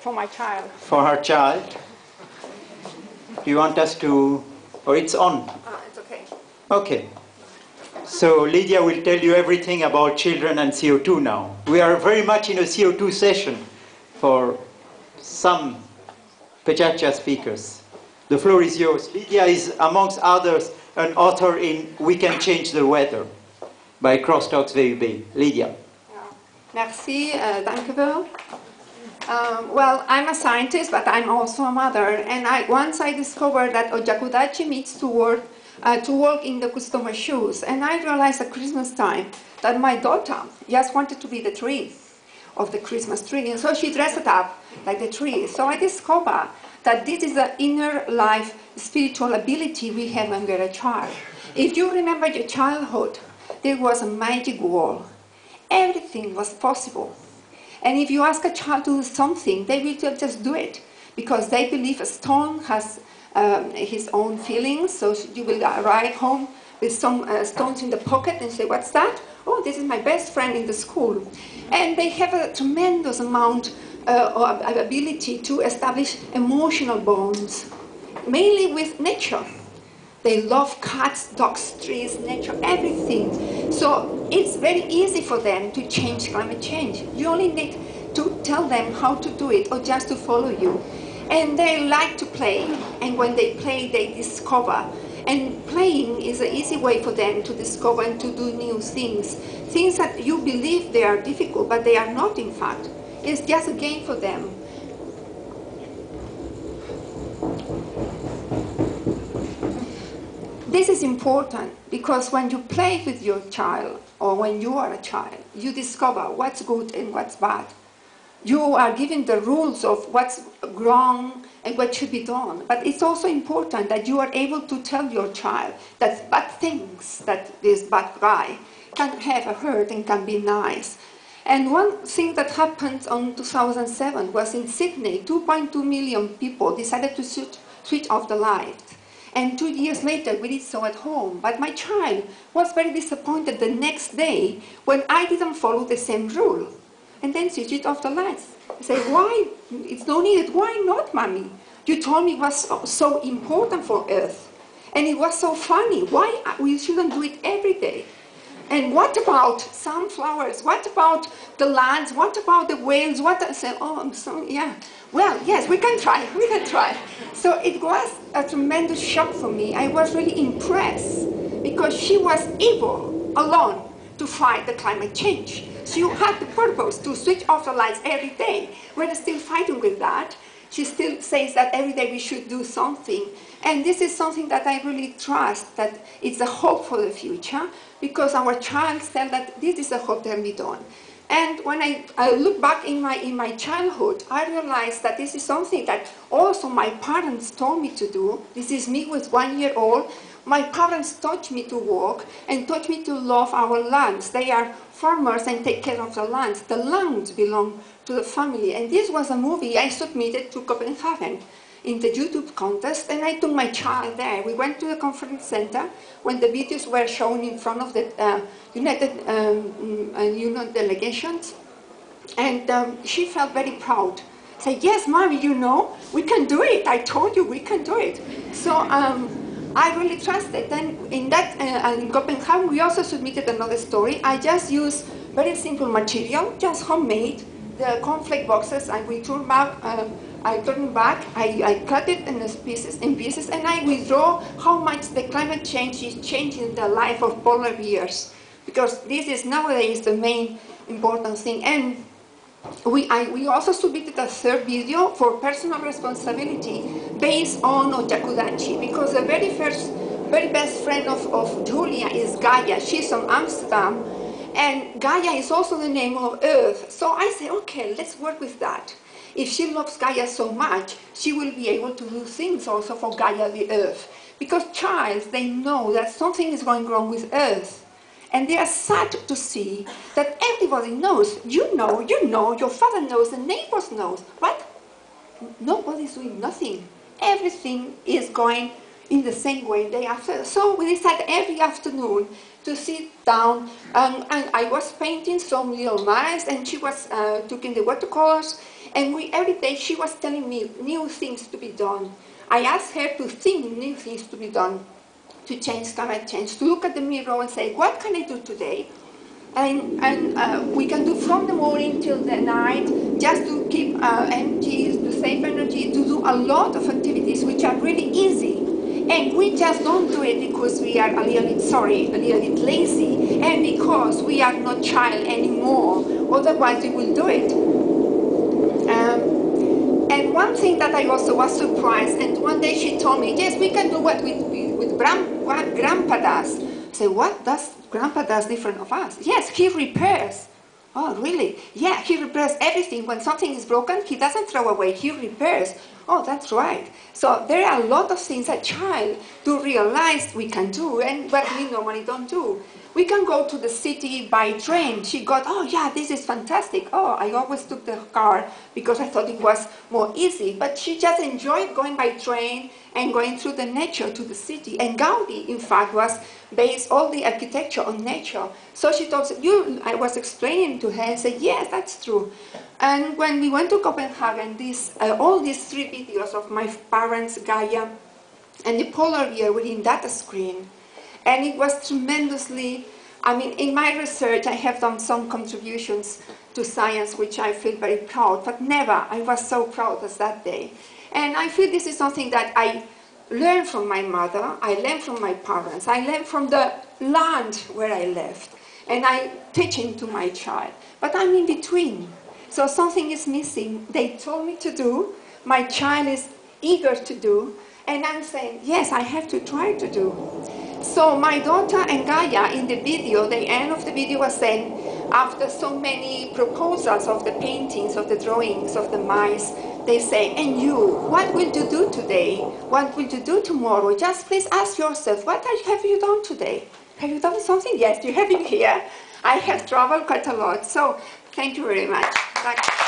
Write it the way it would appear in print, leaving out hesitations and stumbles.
for my child. For her child. Do you want us to... Oh, it's on. It's okay. Okay. So Lydia will tell you everything about children and CO2 now. We are very much in a CO2 session for some Pechacha speakers. The floor is yours. Lydia is, amongst others, an author in We Can Change the Weather by Crosstalks VUB. Lydia. Merci, danke wel. Well, I'm a scientist, but I'm also a mother. And once I discovered that Ojakudachi means to walk in the customer shoes. And I realized at Christmas time that my daughter just wanted to be the tree of the Christmas tree. And so she dressed it up like the tree. So I discovered that this is the inner life spiritual ability we have when we're a child. If you remember your childhood, there was a magic wall. Everything was possible. And if you ask a child to do something, they will just do it. Because they believe a stone has his own feelings. So you will arrive home with some stones in the pocket and say, what's that? Oh, this is my best friend in the school. And they have a tremendous amount of ability to establish emotional bonds, mainly with nature. They love cats, dogs, trees, nature, everything. So it's very easy for them to change climate change. You only need to tell them how to do it or just to follow you. And they like to play, and when they play, they discover. And playing is an easy way for them to discover and to do new things. Things that you believe they are difficult, but they are not, in fact. It's just a game for them. This is important because when you play with your child, or when you are a child, you discover what's good and what's bad. You are given the rules of what's wrong and what should be done. But it's also important that you are able to tell your child that bad things, that this bad guy can have a hurt and can be nice. And one thing that happened in 2007 was in Sydney, 2.2 million people decided to switch off the lights. And 2 years later, we did so at home. But my child was very disappointed the next day when I didn't follow the same rule. And then she switched off the lights. I say, why? It's no need. Why not, Mommy? You told me it was so important for Earth. And it was so funny. Why we shouldn't do it every day? And what about sunflowers? What about the lands? What about the whales? What? I said, oh, I'm sorry, yeah. Well, yes, we can try. We can try. So it was a tremendous shock for me. I was really impressed because she was able, alone, to fight the climate change. She had the purpose to switch off the lights every day. We're still fighting with that. She still says that every day we should do something. And this is something that I really trust, that it's a hope for the future, because our child said that this is a hope that can be done. And when I look back in my childhood, I realized that this is something that also my parents told me to do. This is me with 1 year old. My parents taught me to walk and taught me to love our lands. They are farmers and take care of the lands. The lands belong to the family. And this was a movie I submitted to Copenhagen in the YouTube contest, and I took my child there. We went to the conference center when the videos were shown in front of the United delegations, and she felt very proud. Said, yes, Mommy, you know, we can do it. I told you we can do it. So I really trusted. Then in Copenhagen, we also submitted another story. I just used very simple material, just homemade, the cornflake boxes, and we turned back. I cut it in pieces, and I withdraw how much the climate change is changing the life of polar bears, because this is nowadays the main important thing. And we also submitted a third video for personal responsibility based on Ojakudachi, because the very best friend of Julia is Gaia. She's from Amsterdam, and Gaia is also the name of Earth. So I said, okay, let's work with that. If she loves Gaia so much, she will be able to do things also for Gaia the Earth. Because childs, they know that something is going wrong with Earth. And they are sad to see that everybody knows. You know, your father knows, the neighbors knows. But nobody's doing nothing. Everything is going in the same way day after. So we decided every afternoon to sit down, and I was painting some little mice, and she was taking the watercolors, And every day she was telling me new things to be done. I asked her to think new things to be done, to change climate change, to look at the mirror and say, what can I do today? And we can do from the morning till the night, just to keep energy, to save energy, to do a lot of activities which are really easy. And we just don't do it because we are a little bit lazy, and because we are not child anymore. Otherwise we will do it. And one thing that I also was surprised, and one day she told me, yes, we can do what Grandpa does. I said, what does Grandpa does different of us? Yes, he repairs. Oh, really? Yeah, he repairs everything. When something is broken, he doesn't throw away, he repairs. Oh, that's right. So there are a lot of things a child do realize we can do, and but we normally don't do. We can go to the city by train. She got, oh yeah, this is fantastic. Oh, I always took the car because I thought it was more easy. But she just enjoyed going by train and going through the nature to the city. And Gaudi, in fact, was based all the architecture on nature. So she told you, I was explaining to her and said, yes, that's true. And when we went to Copenhagen, all these 3 videos of my parents, Gaia, and the polar bear were in that screen. And it was tremendously, I mean, in my research, I have done some contributions to science, which I feel very proud, but never I was so proud as that day. And I feel this is something that I learned from my mother, I learned from my parents, I learned from the land where I lived, and I teach it to my child. But I'm in between, so something is missing. They told me to do, my child is eager to do, and I'm saying, yes, I have to try to do. So my daughter and Gaia in the video, the end of the video was saying, after so many proposals of the paintings, of the drawings, of the mice, they say, and you, what will you do today? What will you do tomorrow? Just please ask yourself, what have you done today? Have you done something? Yes, you have it here. I have traveled quite a lot. So thank you very much. Bye.